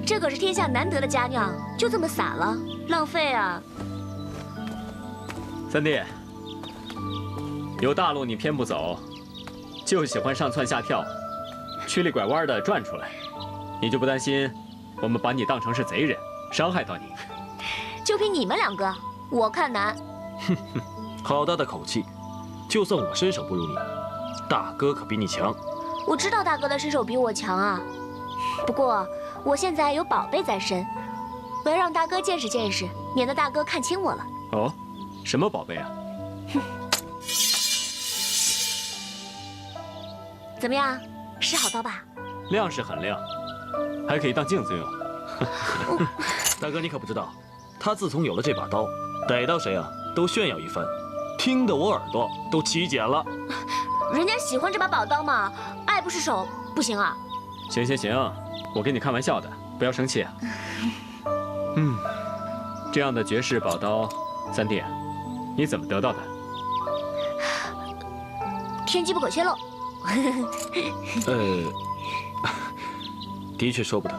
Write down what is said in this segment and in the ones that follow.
这可是天下难得的佳酿，就这么洒了，浪费啊！三弟，有大路你偏不走，就喜欢上蹿下跳，曲里拐弯的转出来，你就不担心我们把你当成是贼人，伤害到你？就凭你们两个，我看难。哼哼，好大的口气！就算我身手不如你，大哥可比你强。我知道大哥的身手比我强啊，不过我现在有宝贝在身，我要让大哥见识见识，免得大哥看轻我了。哦，什么宝贝啊？怎么样，是好刀吧？亮是很亮，还可以当镜子用。大哥，你可不知道，他自从有了这把刀，逮到谁啊都炫耀一番，听得我耳朵都起茧了。人家喜欢这把宝刀嘛，爱不释手，不行啊？行行行，我跟你开玩笑的，不要生气啊。这样的绝世宝刀，三弟，你怎么得到的？天机不可泄露。的确说不得，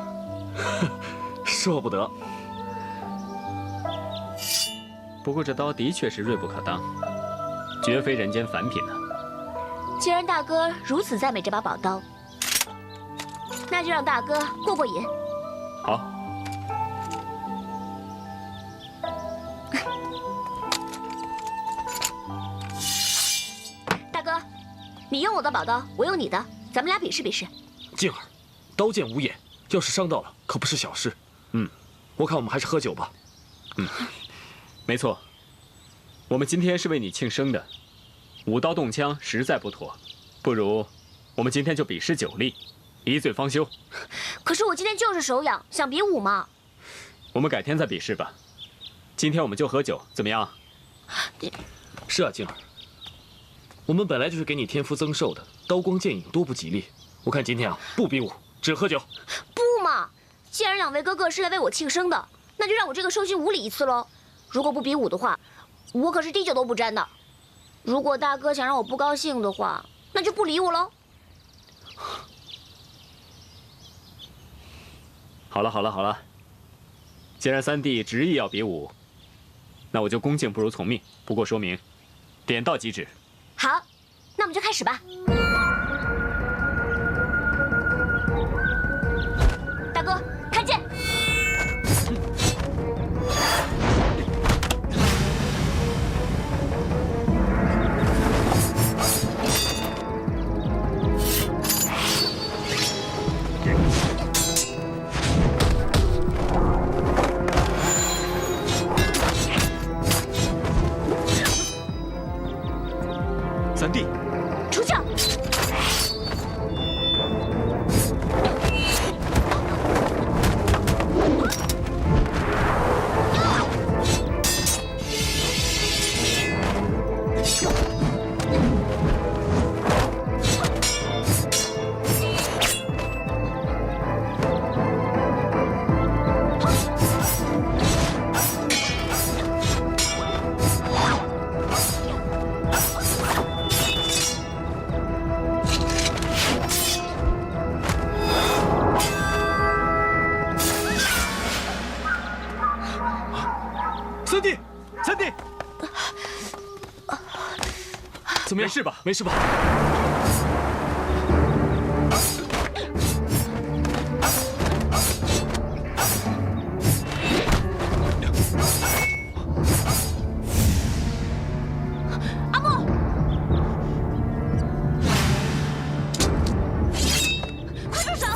说不得。不过这刀的确是锐不可当，绝非人间凡品呢。既然大哥如此赞美这把宝刀，那就让大哥过过瘾。好。大哥，你用我的宝刀，我用你的，咱们俩比试比试。静儿，刀剑无眼，要是伤到了，可不是小事。我看我们还是喝酒吧。没错，我们今天是为你庆生的，舞刀动枪实在不妥，不如我们今天就比试酒力，一醉方休。可是我今天就是手痒，想比武嘛。我们改天再比试吧，今天我们就喝酒，怎么样？是啊，静儿，我们本来就是给你添福增寿的，刀光剑影多不吉利。我看今天啊，不比武，只喝酒。不嘛，既然两位哥哥是来为我庆生的，那就让我这个寿星无礼一次喽。如果不比武的话，我可是滴酒都不沾的。如果大哥想让我不高兴的话，那就不理我喽。好了好了好了，既然三弟执意要比武，那我就恭敬不如从命，不过说明，点到即止。好，那我们就开始吧。大哥，看剑！三弟，出鞘！三弟，三弟，怎么样？没事吧？没事吧？阿莫，快住手！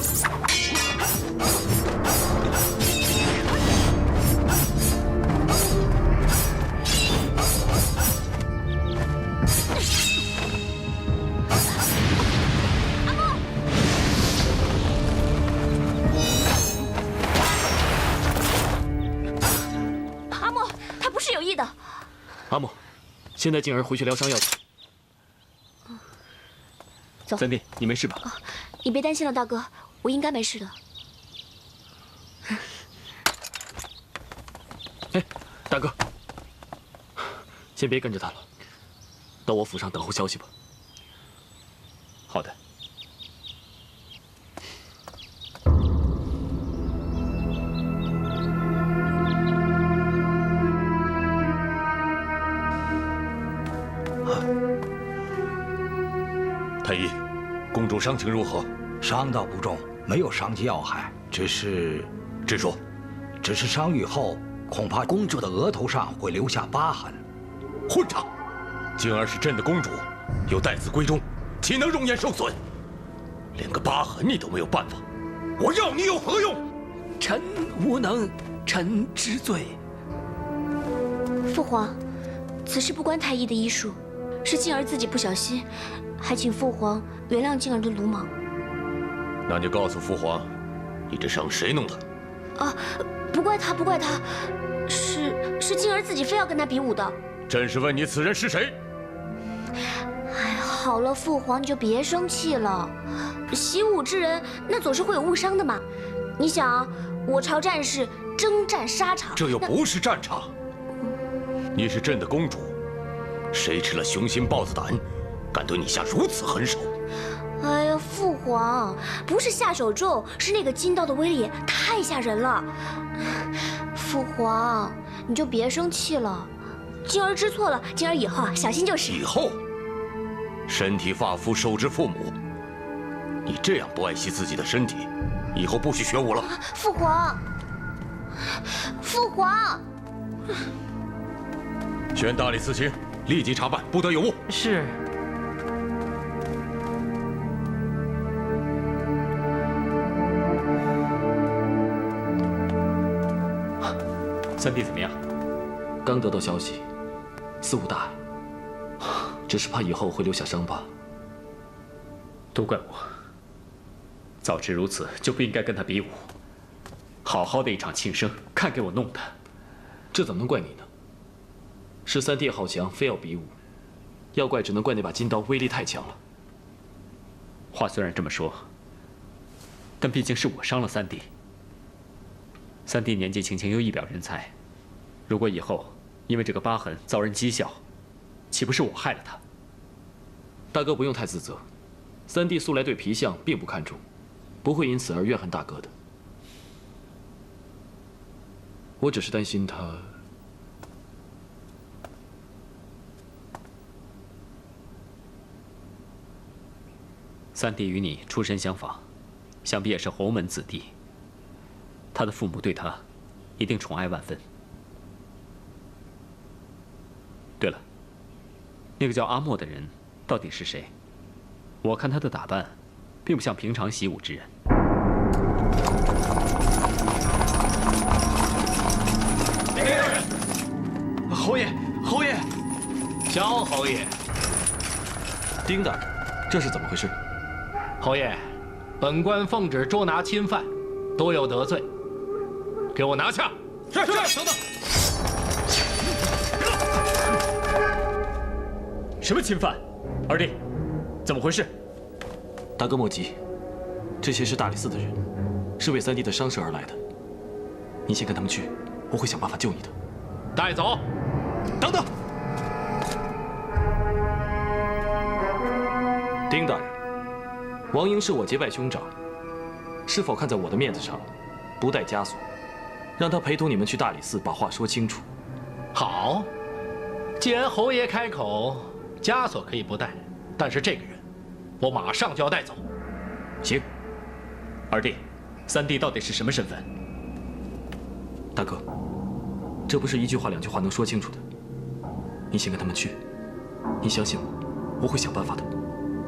阿莫，他不是有意的。阿莫，现在静儿回去疗伤药去。走，三弟，你没事吧？你别担心了，大哥，我应该没事的。哎，大哥，先别跟着他了，到我府上等候消息吧。好的。伤情如何？伤倒不重，没有伤及要害，只是说，伤愈后，恐怕公主的额头上会留下疤痕。混账！静儿是朕的公主，又待字闺中，岂能容颜受损？连个疤痕你都没有办法，我要你有何用？臣无能，臣知罪。父皇，此事不关太医的医术，是静儿自己不小心，还请父皇原谅静儿的鲁莽。那就告诉父皇，你这伤谁弄的？啊，不怪他，不怪他，是静儿自己非要跟他比武的。朕是问你，此人是谁？哎，好了，父皇你就别生气了。习武之人，那总是会有误伤的嘛。你想，我朝战士征战沙场，这又不是战场。你是朕的公主，谁吃了雄心豹子胆，敢对你下如此狠手？哎呀，父皇，不是下手重，是那个金刀的威力太吓人了。父皇，你就别生气了。静儿知错了，静儿以后小心就是。以后，身体发肤受之父母，你这样不爱惜自己的身体，以后不许学武了。父皇，父皇，宣大理寺卿立即查办，不得有误。是。三弟怎么样？刚得到消息，似无大碍，只是怕以后会留下伤疤。都怪我，早知如此就不应该跟他比武。好好的一场庆生，看给我弄的。这怎么能怪你呢？是三弟好强，非要比武。要怪只能怪那把金刀威力太强了。话虽然这么说，但毕竟是我伤了三弟。三弟年纪轻轻又一表人才，如果以后因为这个疤痕遭人讥笑，岂不是我害了他？大哥不用太自责，三弟素来对皮相并不看重，不会因此而怨恨大哥的。我只是担心他。三弟与你出身相仿，想必也是侯门子弟。他的父母对他一定宠爱万分。对了，那个叫阿莫的人到底是谁？我看他的打扮，并不像平常习武之人。侯爷，侯爷，萧侯爷，丁大人，这是怎么回事？侯爷，本官奉旨捉拿侵犯，多有得罪，给我拿下！是，等等。什么侵犯？二弟，怎么回事？大哥莫急，这些是大理寺的人，是为三弟的伤势而来的。你先跟他们去，我会想办法救你的。带走。等等，丁大人，王英是我结拜兄长，是否看在我的面子上，不带枷锁，让他陪同你们去大理寺把话说清楚？好，既然侯爷开口，枷锁可以不带，但是这个人，我马上就要带走。行。二弟，三弟到底是什么身份？大哥，这不是一句话两句话能说清楚的。你先跟他们去，你相信我，我会想办法的。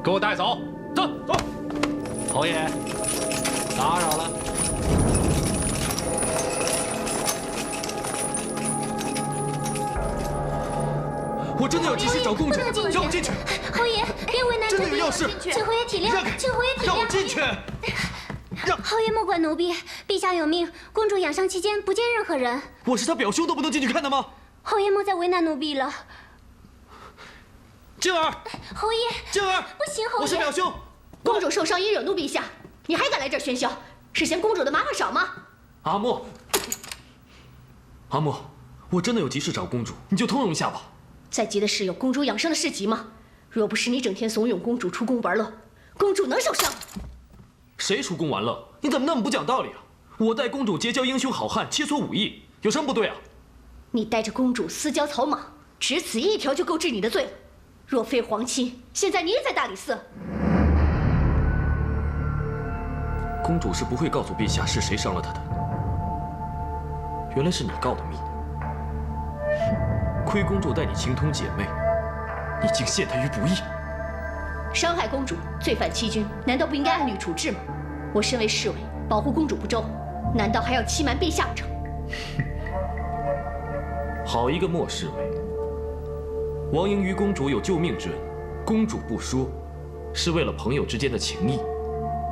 给我带走！走。侯爷，打扰了。我真的要及时找公主，让我进去。侯爷，别为难真的有要事，请侯爷体谅，请侯爷体谅。让我进去。侯爷莫怪奴婢，陛下有命，公主养伤期间不见任何人。我是他表兄，都不能进去看他吗？侯爷莫再为难奴婢了。静儿，侯爷，静儿，不行，侯爷，我是表兄。公主受伤因惹怒陛下，你还敢来这儿喧嚣，是嫌公主的麻烦少吗？阿莫，阿莫，我真的有急事找公主，你就通融一下吧。再急的事有公主养伤的事急吗？若不是你整天怂恿公主出宫玩乐，公主能受伤？谁出宫玩乐？你怎么那么不讲道理啊？我带公主结交英雄好汉，切磋武艺，有什么不对啊？你带着公主私交草莽，只此一条就够治你的罪了。若非皇亲，现在你也在大理寺。公主受伤，医惹怒陛下，你还敢来这儿喧嚣？是嫌公主的麻烦少吗？谁出宫玩乐？你怎么那么不讲道理啊？我带公主结交英雄好汉，切磋武艺，有什么不对啊？你带着公主私交草莽，只此一条就够治你的罪了。若非皇亲，现在你也在大理寺。公主是不会告诉陛下是谁伤了她的。原来是你告的密。亏公主待你情同姐妹，你竟陷她于不义。伤害公主，罪犯欺君，难道不应该按律处置吗？我身为侍卫，保护公主不周，难道还要欺瞒陛下不成？好一个莫侍卫！王莹与公主有救命之恩，公主不说，是为了朋友之间的情谊。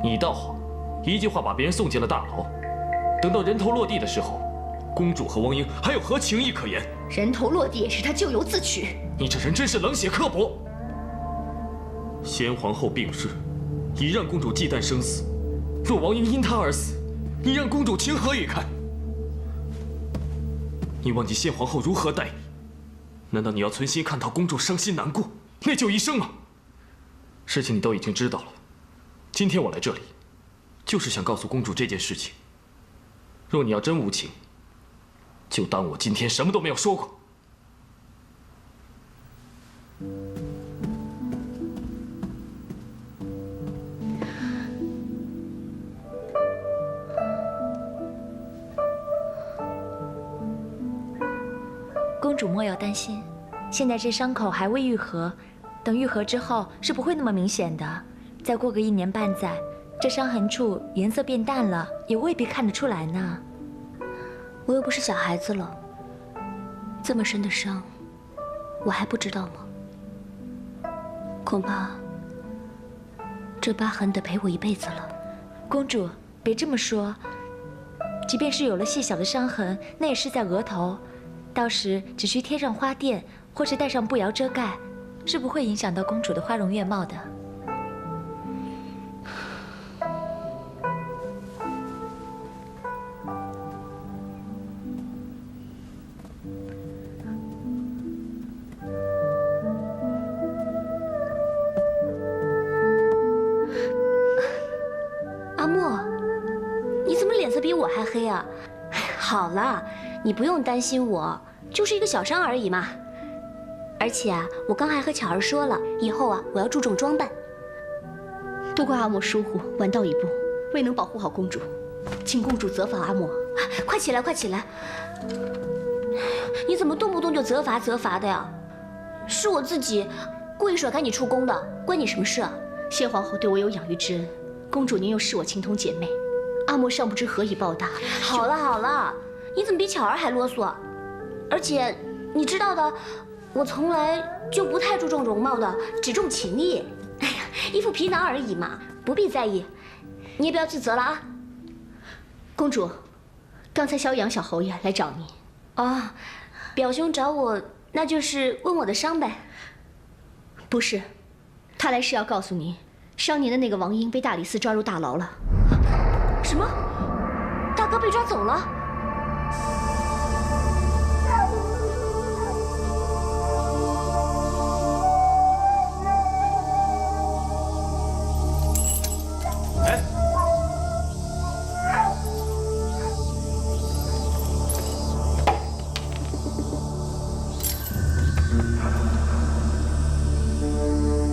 你倒好，一句话把别人送进了大牢。等到人头落地的时候，公主和王莹还有何情谊可言？人头落地也是他咎由自取。你这人真是冷血刻薄！先皇后病逝，已让公主忌惮生死。若王莹因她而死，你让公主情何以堪？你忘记先皇后如何待你？难道你要存心看到公主伤心难过，内疚一生吗？事情你都已经知道了，今天我来这里，就是想告诉公主这件事情。若你要真无情，就当我今天什么都没有说过。公主莫要担心，现在这伤口还未愈合，等愈合之后是不会那么明显的。再过个1年半载，这伤痕处颜色变淡了，也未必看得出来呢。我又不是小孩子了，这么深的伤，我还不知道吗？恐怕这疤痕得陪我一辈子了。公主，别这么说，即便是有了细小的伤痕，那也是在额头。到时只需贴上花钿，或是戴上步摇遮盖，是不会影响到公主的花容月貌的。阿莫，你怎么脸色比我还黑啊？好了，你不用担心我，就是一个小伤而已嘛。而且啊，我刚还和巧儿说了，以后啊，我要注重装扮。多怪阿莫疏忽，晚到一步，未能保护好公主，请公主责罚阿莫。快起来，快起来！你怎么动不动就责罚的呀？是我自己故意甩开你出宫的，关你什么事啊？先皇后对我有养育之恩，公主您又视我情同姐妹，阿莫尚不知何以报答。好了好了，你怎么比巧儿还啰嗦？而且你知道的，我从来就不太注重容貌的，只重情义。哎呀，一副皮囊而已嘛，不必在意。你也不要自责了啊。公主，刚才萧阳小侯爷来找你。哦，表兄找我，那就是问我的伤呗。不是，他来是要告诉你，伤您的那个王英被大理寺抓入大牢了。什么？大哥被抓走了？哎，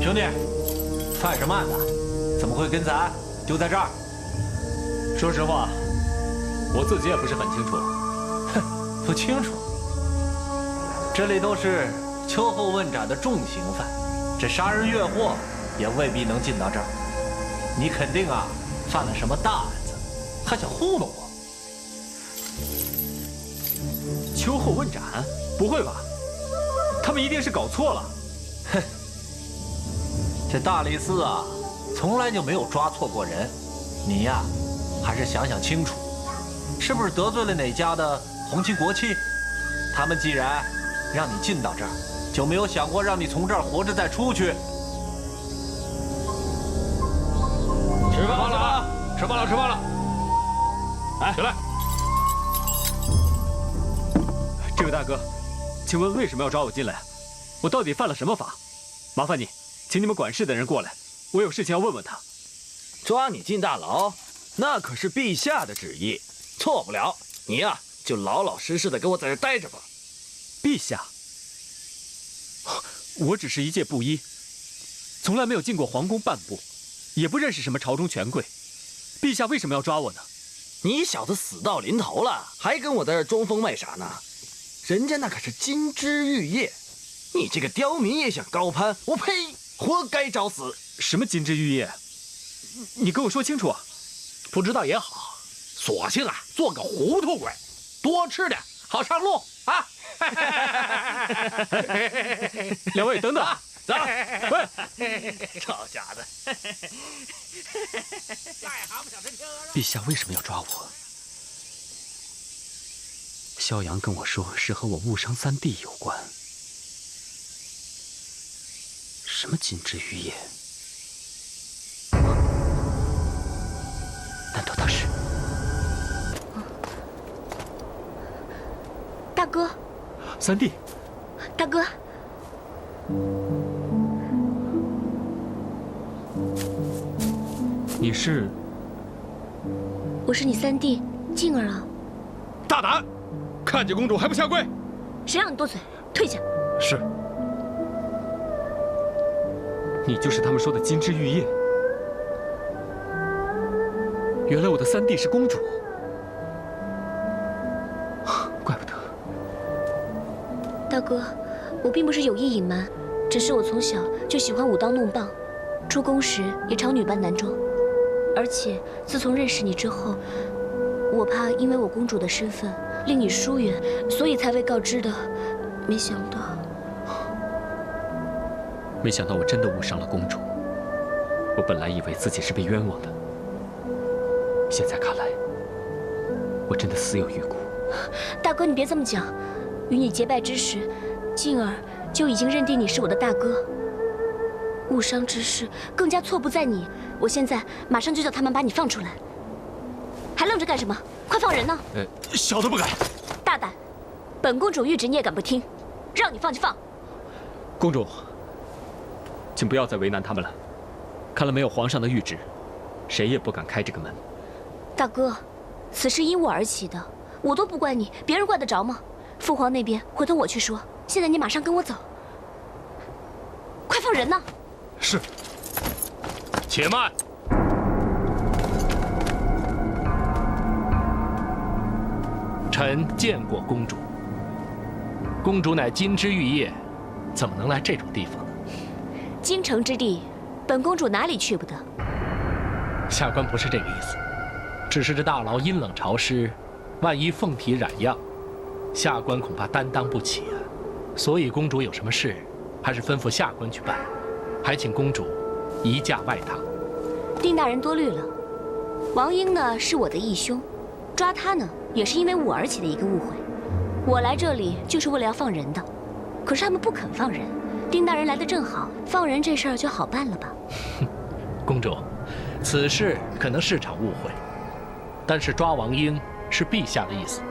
兄弟，犯什么案子？怎么会跟咱丢在这儿？说实话，我自己也不是很清楚。哼，不清楚。这里都是秋后问斩的重刑犯，这杀人越货也未必能进到这儿。你肯定啊犯了什么大案子，还想糊弄我？秋后问斩？不会吧？他们一定是搞错了。哼，这大理寺啊，从来就没有抓错过人。你呀，还是想想清楚，是不是得罪了哪家的皇亲国戚？他们既然让你进到这儿，就没有想过让你从这儿活着再出去。吃饭了啊！吃饭了，吃饭了！哎，起来！这位大哥，请问为什么要抓我进来？我到底犯了什么法？麻烦你，请你们管事的人过来，我有事情要问问他。抓你进大牢，那可是陛下的旨意，错不了。你呀，就老老实实的给我在这待着吧。陛下，我只是一介布衣，从来没有进过皇宫半步，也不认识什么朝中权贵，陛下为什么要抓我呢？你小子死到临头了，还跟我在这儿装疯卖傻呢？人家那可是金枝玉叶，你这个刁民也想高攀，我呸！活该找死！什么金枝玉叶？你跟我说清楚啊！不知道也好，索性啊做个糊涂鬼，多吃点好上路啊！两位等等，走，喂，臭小子！陛下为什么要抓我？萧阳跟我说是和我误伤三弟有关。什么金枝玉叶？难道他是？大哥，三弟，大哥，你是？我是你三弟静儿啊！大胆，看见公主还不下跪？谁让你多嘴？退下！是。你就是他们说的金枝玉叶。原来我的三弟是公主，怪不得。大哥，我并不是有意隐瞒，只是我从小就喜欢舞刀弄棒，出宫时也常女扮男装。而且自从认识你之后，我怕因为我公主的身份令你疏远，所以才未告知的。没想到我真的误伤了公主。我本来以为自己是被冤枉的，现在看来，我真的死有余辜。大哥，你别这么讲。与你结拜之时，静儿就已经认定你是我的大哥。误伤之事更加错不在你。我现在马上就叫他们把你放出来。还愣着干什么？快放人呢！小的不敢。大胆！本公主谕旨你也敢不听？让你放就放。公主，请不要再为难他们了。看了没有皇上的谕旨，谁也不敢开这个门。大哥，此事因我而起的，我都不怪你，别人怪得着吗？父皇那边回头我去说。现在你马上跟我走。快放人呢！是。且慢。臣见过公主。公主乃金枝玉叶，怎么能来这种地方呢？京城之地，本公主哪里去不得？下官不是这个意思，只是这大牢阴冷潮湿，万一凤体染恙，下官恐怕担当不起啊。所以公主有什么事，还是吩咐下官去办，还请公主移驾外堂。丁大人多虑了，王英呢是我的义兄，抓他呢也是因为我而起的一个误会。我来这里就是为了要放人的，可是他们不肯放人。丁大人来的正好，放人这事儿就好办了吧？公主，此事可能是场误会，但是抓王英是陛下的意思，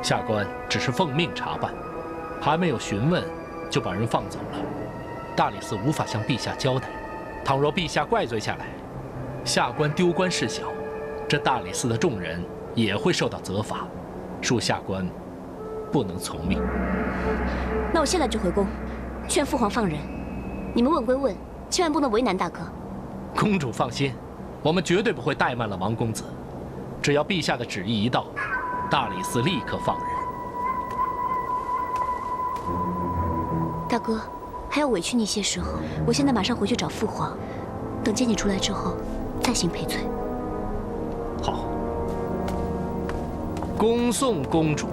下官只是奉命查办，还没有询问就把人放走了。大理寺无法向陛下交代，倘若陛下怪罪下来，下官丢官事小，这大理寺的众人也会受到责罚，恕下官不能从命。那我现在就回宫，劝父皇放人。你们问归问，千万不能为难大哥。公主放心，我们绝对不会怠慢了王公子。只要陛下的旨意一到，大理寺立刻放人。大哥，还要委屈你些时候。我现在马上回去找父皇，等见你出来之后，再行赔罪。好。恭送公主。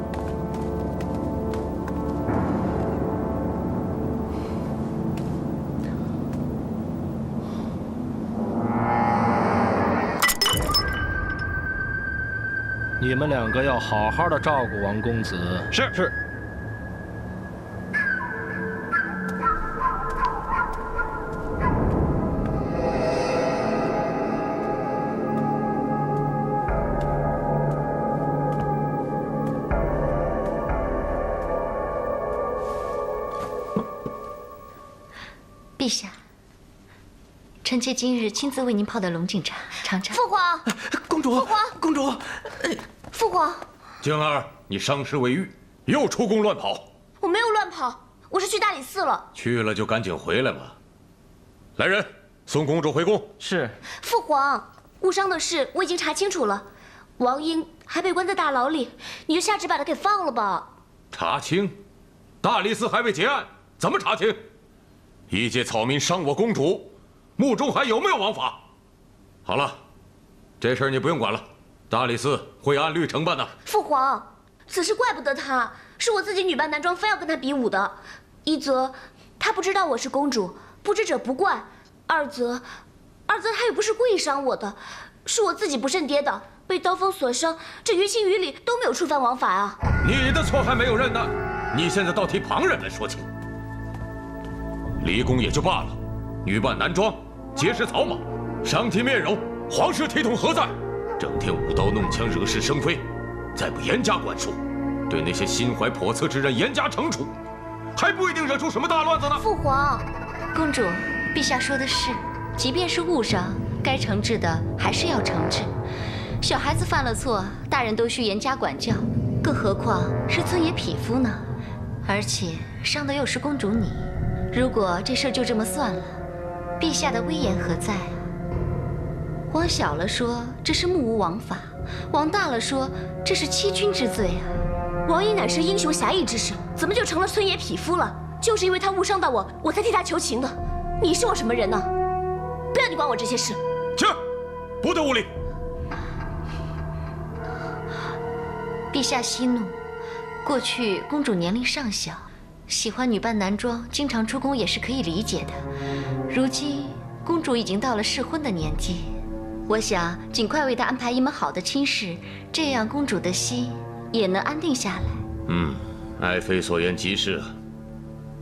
你们两个要好好的照顾王公子。是是。陛下，臣妾今日亲自为您泡的龙井茶，尝尝。父皇，公主，父皇，公主，父皇，静儿，你伤势未愈，又出宫乱跑。我没有乱跑，我是去大理寺了。去了就赶紧回来嘛。来人，送公主回宫。是。父皇，误伤的事我已经查清楚了，王英还被关在大牢里，你就下旨把他给放了吧。查清？大理寺还未结案，怎么查清？一介草民伤我公主，墓中还有没有王法？好了，这事儿你不用管了，大理寺会按律承办的。父皇，此事怪不得他，是我自己女扮男装，非要跟他比武的。一则他不知道我是公主，不知者不怪；二则他又不是故意伤我的，是我自己不慎跌倒，被刀锋所伤，这于情于理都没有触犯王法啊。你的错还没有认呢，你现在倒替旁人来说情。离宫也就罢了，女扮男装，劫持草莽，伤及面容，皇室体统何在？整天舞刀弄枪，惹是生非，再不严加管束，对那些心怀叵测之人严加惩处，还不一定惹出什么大乱子呢。父皇，公主，陛下说的是，即便是误伤，该惩治的还是要惩治。小孩子犯了错，大人都需严加管教，更何况是村野匹夫呢？而且伤的又是公主你，如果这事就这么算了，陛下的威严何在啊？往小了说这是目无王法，往大了说这是欺君之罪啊！王英乃是英雄侠义之士，怎么就成了村野匹夫了？就是因为他误伤到我，我才替他求情的。你是我什么人呢？不要你管我这些事。去，不得无礼。陛下息怒，过去公主年龄尚小，喜欢女扮男装，经常出宫也是可以理解的。如今公主已经到了适婚的年纪，我想尽快为她安排一门好的亲事，这样公主的心也能安定下来。爱妃所言极是，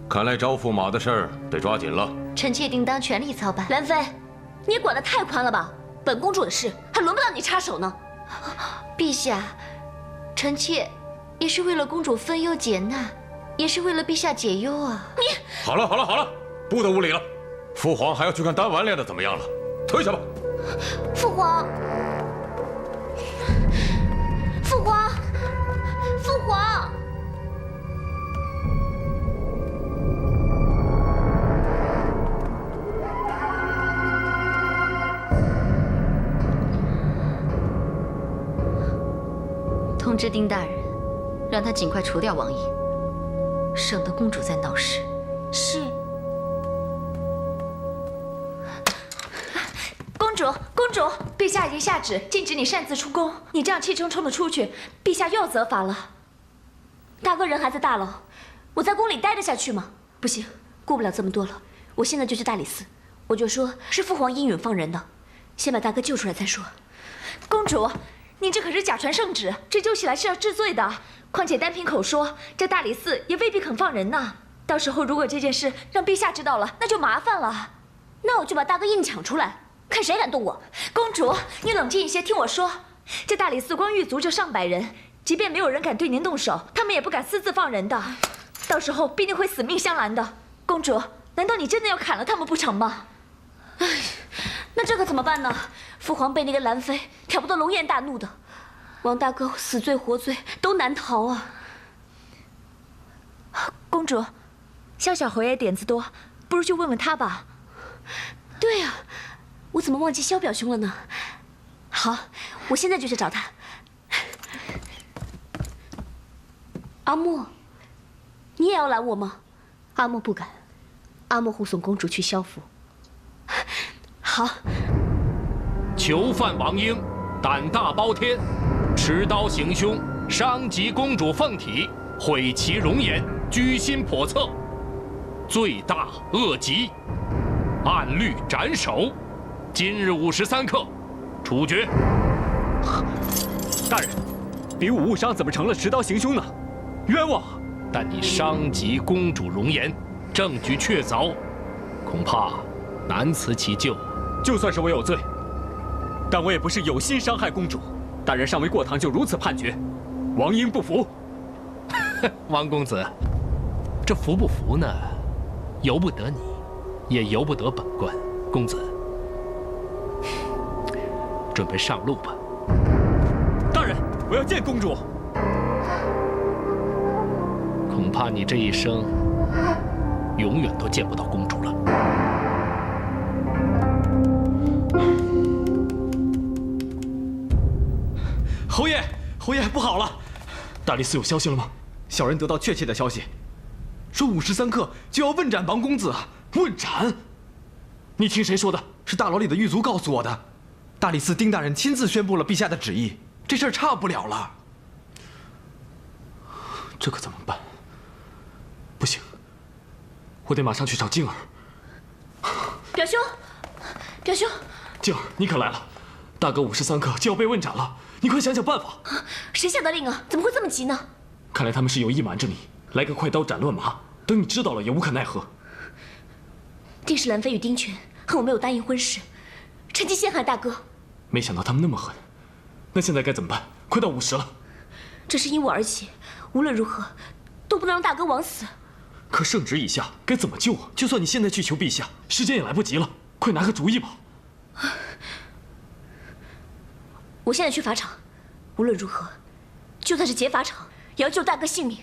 看来招驸马的事儿得抓紧了。臣妾定当全力操办。兰妃，你也管得太宽了吧？本公主的事还轮不到你插手呢。陛下，臣妾也是为了公主分忧解难，也是为了陛下解忧啊。你好了，不得无礼了。父皇还要去看丹丸练得怎么样了，退下吧。父皇，父皇，父皇。通知丁大人，让他尽快除掉王英，省得公主再闹事。是。公主，陛下已经下旨禁止你擅自出宫，你这样气冲冲的出去，陛下又要责罚了。大哥人还在大牢，我在宫里待得下去吗？不行，顾不了这么多了，我现在就去大理寺，我就说是父皇英允放人的，先把大哥救出来再说。公主，你这可是假传圣旨，追究起来是要治罪的。况且单凭口说，这大理寺也未必肯放人呐。到时候如果这件事让陛下知道了，那就麻烦了。那我就把大哥硬抢出来，看谁敢动我。公主，你冷静一些，听我说。这大理寺光狱卒就上百人，即便没有人敢对您动手，他们也不敢私自放人的。到时候必定会死命相拦的。公主，难道你真的要砍了他们不成吗？唉，那这可怎么办呢？父皇被那个兰妃挑拨得龙颜大怒的，王大哥死罪活罪都难逃啊。公主，萧小侯爷点子多，不如去问问他吧。对呀，我怎么忘记萧表兄了呢？好，我现在就去找他。阿莫，你也要拦我吗？阿莫不敢，阿莫护送公主去萧府。好。囚犯王英，胆大包天，持刀行凶，伤及公主凤体，毁其容颜，居心叵测，罪大恶极，按律斩首。今日午时3刻，处决。大人，比武误伤怎么成了持刀行凶呢？冤枉！但你伤及公主容颜，证据确凿，恐怕难辞其咎。就算是我有罪，但我也不是有心伤害公主。大人尚未过堂就如此判决，王英不服。王公子，这服不服呢？由不得你，也由不得本官。公子，准备上路吧。大人，我要见公主。恐怕你这一生永远都见不到公主了。侯爷，不好了！大理寺有消息了吗？小人得到确切的消息，说午时3刻就要问斩王公子啊！问斩？你听谁说的？是大牢里的狱卒告诉我的。大理寺丁大人亲自宣布了陛下的旨意，这事儿差不了了。这可怎么办？不行，我得马上去找静儿。表兄，表兄，静儿，你可来了！大哥午时3刻就要被问斩了，你快想想办法。谁下的令啊？怎么会这么急呢？看来他们是有意瞒着你，来个快刀斩乱麻，等你知道了也无可奈何。定是兰妃与丁权恨我没有答应婚事，趁机陷害大哥。没想到他们那么狠，那现在该怎么办？快到午时了，这是因我而起，无论如何都不能让大哥枉死。可圣旨已下，该怎么救啊？就算你现在去求陛下，时间也来不及了，快拿个主意吧。我现在去法场，无论如何，就算是劫法场，也要救大哥性命。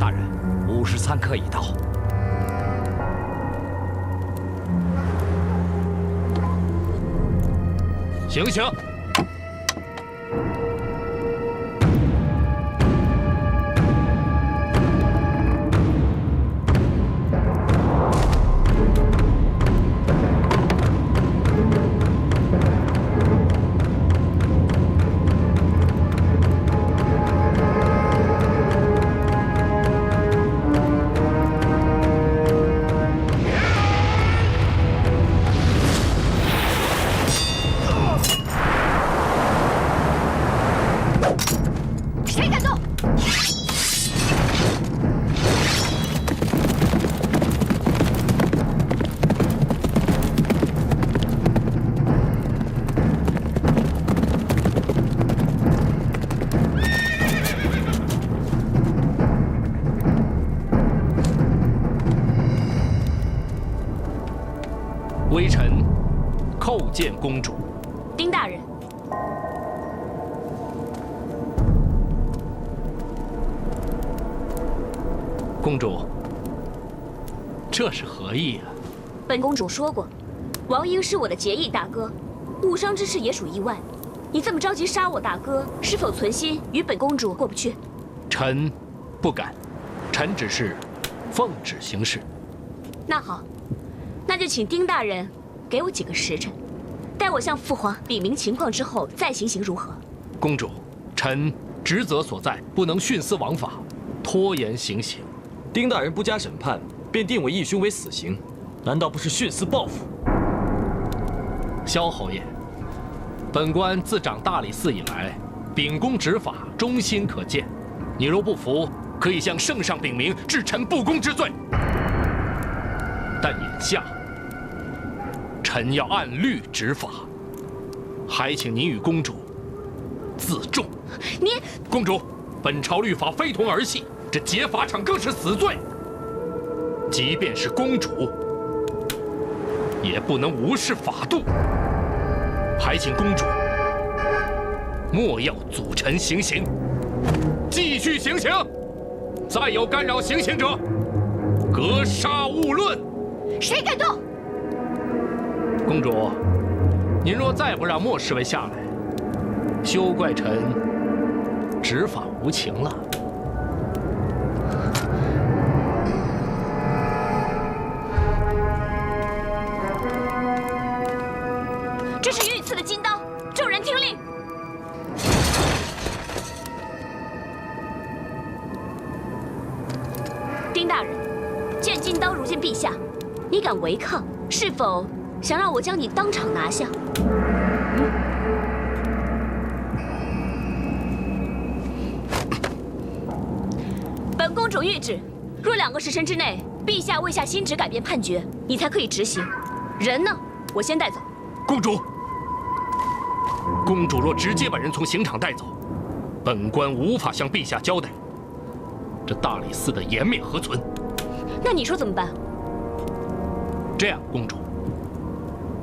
大人，午时3刻已到。醒醒！谁敢动？微臣叩见公主。丁大人。公主，这是何意啊？本公主说过，王英是我的结义大哥，误伤之事也属意外。你这么着急杀我大哥，是否存心与本公主过不去？臣不敢，臣只是奉旨行事。那好，那就请丁大人给我几个时辰，待我向父皇禀明情况之后再行刑，如何？公主，臣职责所在，不能徇私枉法，拖延行刑。丁大人不加审判，便定我义兄为死刑，难道不是徇私报复？萧侯爷，本官自掌大理寺以来，秉公执法，忠心可见。你若不服，可以向圣上禀明，治臣不公之罪。但眼下，臣要按律执法，还请您与公主自重。你，公主，本朝律法非同儿戏。这劫法场更是死罪，即便是公主，也不能无视法度。还请公主莫要阻臣行刑，继续行刑。再有干扰行刑者，格杀勿论。谁敢动？公主，您若再不让莫侍卫下来，休怪臣执法无情了。这是御赐的金刀，众人听令。丁大人，见金刀如见陛下，你敢违抗，是否想让我将你当场拿下？本公主谕旨，若2个时辰之内，陛下未下新旨改变判决，你才可以执行。人呢，我先带走。公主。公主若直接把人从刑场带走，本官无法向陛下交代，这大理寺的颜面何存？那你说怎么办？这样，公主，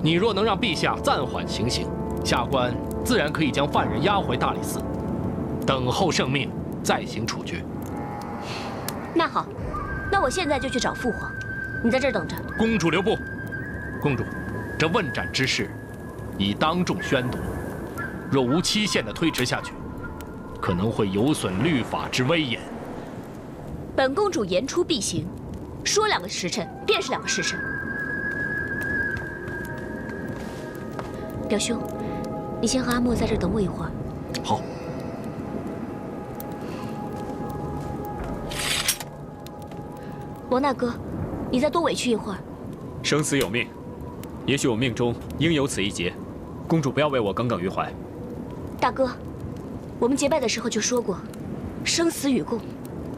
你若能让陛下暂缓行刑，下官自然可以将犯人押回大理寺，等候圣命再行处决。那好，那我现在就去找父皇，你在这儿等着。公主留步。公主，这问斩之事已当众宣读，若无期限的推迟下去，可能会有损律法之威严。本公主言出必行，说2个时辰便是2个时辰。表兄，你先和阿莫在这儿等我一会儿。好。王大哥，你再多委屈一会儿。生死有命，也许我命中应有此一劫，公主不要为我耿耿于怀。大哥，我们结拜的时候就说过，生死与共，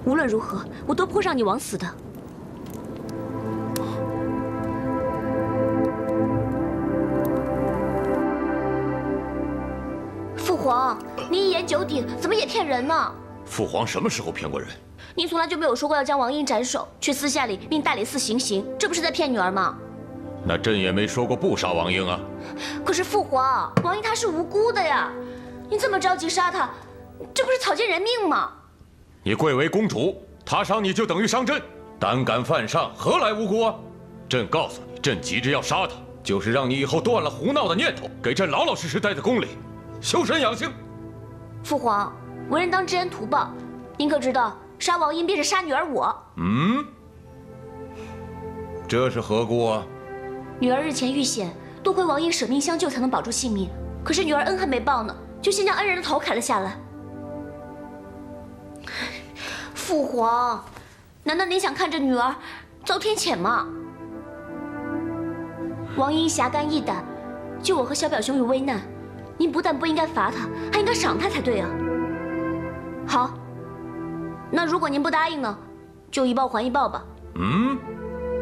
无论如何，我都不会让你枉死的。父皇，您一言九鼎，怎么也骗人呢？父皇什么时候骗过人？您从来就没有说过要将王英斩首，却私下里命大理寺行刑，这不是在骗女儿吗？那朕也没说过不杀王英啊。可是父皇，王英她是无辜的呀，您这么着急杀她，这不是草菅人命吗？你贵为公主，她伤你就等于伤朕，胆敢犯上，何来无辜啊？朕告诉你，朕急着要杀她，就是让你以后断了胡闹的念头，给朕老老实实待在宫里，修身养性。父皇，为人当知恩图报，您可知道？杀王英便是杀女儿我。这是何故啊？女儿日前遇险，多亏王英舍命相救，才能保住性命。可是女儿恩还没报呢，就先将恩人的头砍了下来。父皇，难道您想看着女儿遭天谴吗？王英侠肝义胆，救我和小表兄于危难，您不但不应该罚他，还应该赏他才对啊。好。那如果您不答应呢，就一报还一报吧。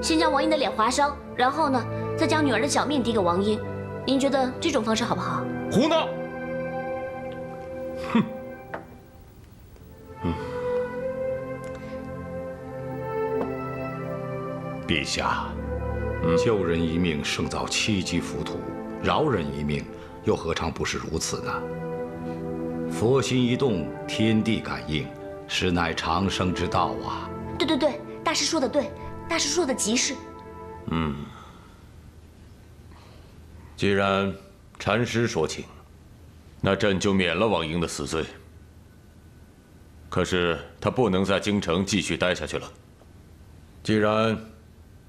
先将王英的脸划伤，然后呢，再将女儿的小命抵给王英。您觉得这种方式好不好？胡闹！哼！陛下，救人一命胜造7级浮屠，饶人一命又何尝不是如此呢？佛心一动，天地感应。实乃长生之道啊！对，大师说的对，大师说的极是。既然禅师说情，那朕就免了王英的死罪。可是他不能在京城继续待下去了。既然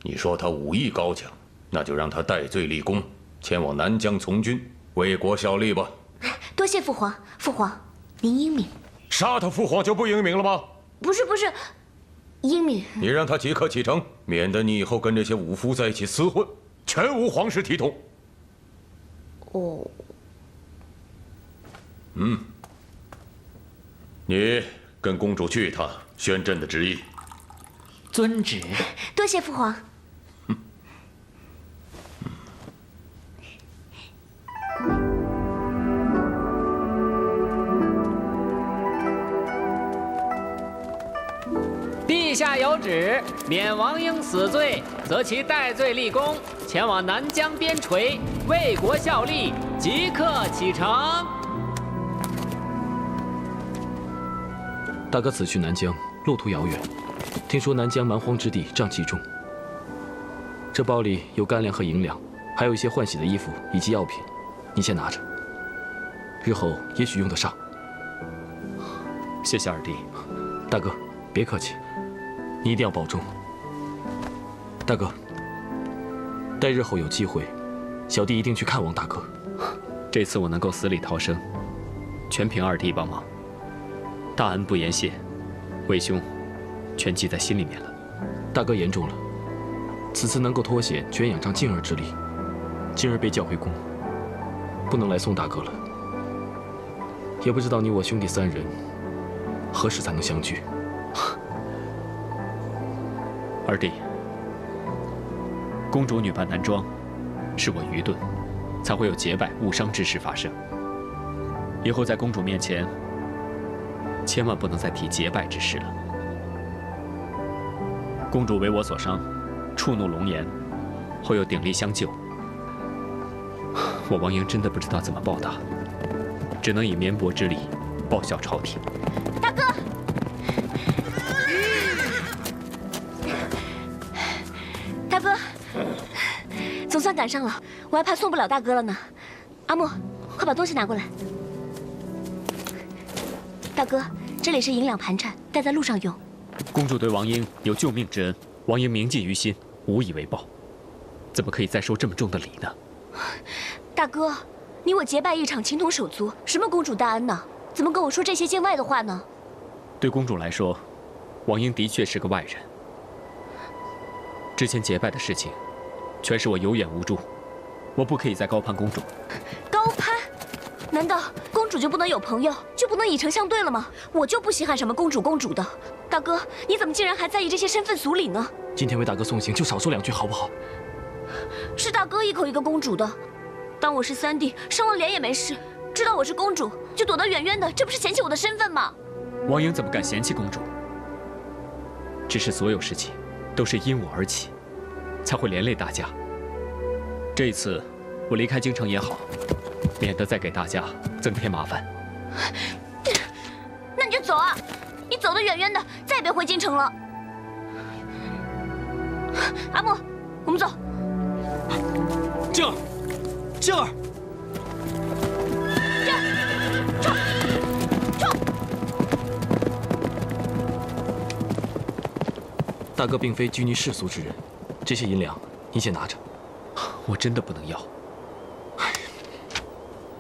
你说他武艺高强，那就让他戴罪立功，前往南疆从军，为国效力吧。多谢父皇，父皇您英明。杀他父皇就不英明了吗？不是，英明。你让他即刻启程，免得你以后跟这些武夫在一起厮混，全无皇室体统。哦。你跟公主去一趟，宣朕的旨意。遵旨。多谢父皇。陛下有旨，免王英死罪，则其戴罪立功，前往南疆边陲，为国效力，即刻启程。大哥此去南疆，路途遥远，听说南疆蛮荒之地瘴气重。这包里有干粮和银两，还有一些换洗的衣服以及药品，你先拿着，日后也许用得上。谢谢二弟。大哥，别客气。你一定要保重，大哥。待日后有机会，小弟一定去看望大哥。这次我能够死里逃生，全凭二弟帮忙，大恩不言谢，为兄全记在心里面了。大哥言重了，此次能够脱险，全仰仗静儿之力。静儿被叫回宫，不能来送大哥了。也不知道你我兄弟3人何时才能相聚。二弟，公主女扮男装，是我愚钝，才会有结拜误伤之事发生。以后在公主面前，千万不能再提结拜之事了。公主为我所伤，触怒龙颜，后又鼎力相救，我王莹真的不知道怎么报答，只能以绵薄之力报效朝廷。大哥，大哥，总算赶上了，我还怕送不了大哥了呢。阿莫，快把东西拿过来。大哥，这里是银两盘缠，带在路上用。公主对王英有救命之恩，王英铭记于心，无以为报，怎么可以再收这么重的礼呢？大哥，你我结拜一场，情同手足，什么公主大恩呢？怎么跟我说这些见外的话呢？对公主来说，王英的确是个外人。之前结拜的事情，全是我有眼无珠，我不可以再高攀公主。高攀？难道公主就不能有朋友，就不能以诚相对了吗？我就不稀罕什么公主公主的。大哥，你怎么竟然还在意这些身份俗礼呢？今天为大哥送行，就少说2句好不好？是大哥一口一个公主的，当我是三弟，生了脸也没事。知道我是公主，就躲得远远的，这不是嫌弃我的身份吗？王英怎么敢嫌弃公主？只是所有事情都是因我而起，才会连累大家。这一次我离开京城也好，免得再给大家增添麻烦。那你就走啊！你走得远远的，再也别回京城了。阿莫，我们走。静儿，静儿。大哥并非拘泥世俗之人，这些银两你先拿着。我真的不能要。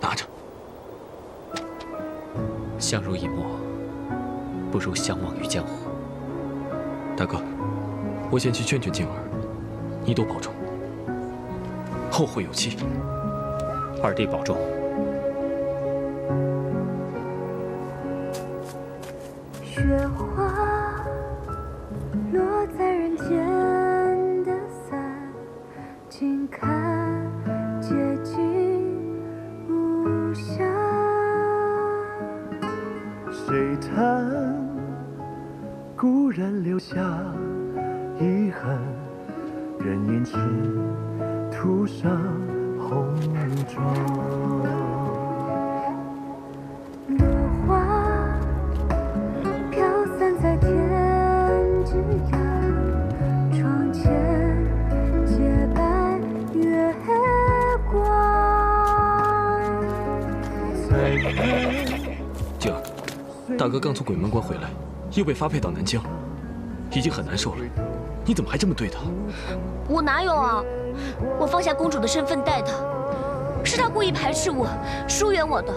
拿着。相濡以沫，不如相忘于江湖。大哥，我先去劝劝静儿，你多保重，后会有期。二弟保重。雪花落在人间的伞，静看结局无暇。谁叹故人留下遗憾，人眼前涂上红妆。落花飘散在天之涯，窗前洁白月光。静儿，大哥刚从鬼门关回来，又被发配到南疆，已经很难受了，你怎么还这么对他？我哪有啊！我放下公主的身份待她，是她故意排斥我、疏远我的。